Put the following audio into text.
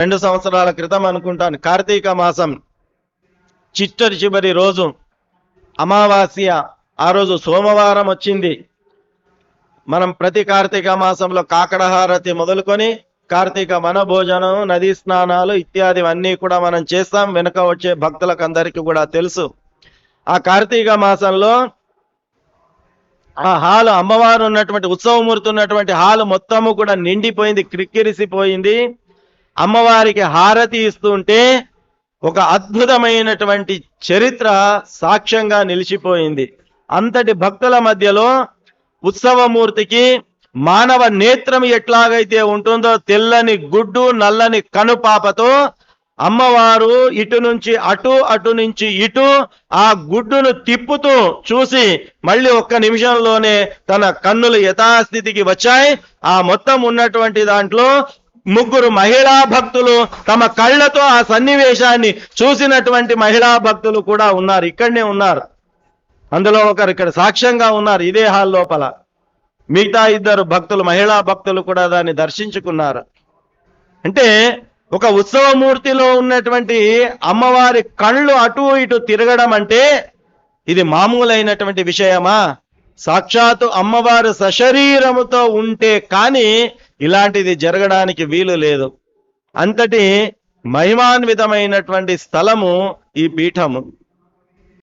2 సంవత్సరాల క్రితం అనుకుంటాను, కార్తీక మాసం చివరి రోజు అమావాస్య, ఆ రోజు సోమవారం వచ్చింది. మనం ప్రతి కార్తీక మాసంలో కాకడహారతి మొదలుకొని కార్తీక వనభోజనం, నదీ స్నానాలు ఇత్యాదివన్నీ కూడా మనం చేస్తాం. వెనుక వచ్చే భక్తులకు అందరికీ కూడా తెలుసు. ఆ కార్తీక మాసంలో ఆ హాలు, అమ్మవారు ఉన్నటువంటి ఉత్సవమూర్తి ఉన్నటువంటి హాలు మొత్తము కూడా నిండిపోయింది, క్రిక్కిరిసిపోయింది. అమ్మవారికి హారతి ఇస్తుంటే ఒక అద్భుతమైనటువంటి చరిత్ర సాక్ష్యంగా నిలిచిపోయింది. అంతటి భక్తుల మధ్యలో ఉత్సవమూర్తికి మానవ నేత్రం ఎట్లాగైతే ఉంటుందో తెల్లని గుడ్డు, నల్లని కనుపాపతో అమ్మవారు ఇటు నుంచి అటు, అటు నుంచి ఇటు ఆ గుడ్డును తిప్పుతూ చూసి మళ్ళీ ఒక్క నిమిషంలోనే తన కన్నులు యథాస్థితికి వచ్చాయి. ఆ మొత్తం ఉన్నటువంటి దాంట్లో 3 మహిళా భక్తులు తమ కళ్ళతో ఆ సన్నివేశాన్ని చూసినటువంటి మహిళా భక్తులు కూడా ఉన్నారు, ఇక్కడనే ఉన్నారు. అందులో ఒకరు ఇక్కడ సాక్ష్యంగా ఉన్నారు ఇదే హాల్ లోపల. మిగతా 2 భక్తులు, మహిళా భక్తులు కూడా దాన్ని దర్శించుకున్నారు. అంటే ఒక ఉత్సవమూర్తిలో ఉన్నటువంటి అమ్మవారి కళ్ళు అటు ఇటు తిరగడం అంటే ఇది మామూలైనటువంటి విషయమా? సాక్షాత్తు అమ్మవారు సశరీరముతో ఉంటే కానీ ఇలాంటిది జరగడానికి వీలు లేదు. అంతటి మహిమాన్వితమైనటువంటి స్థలము ఈ పీఠము.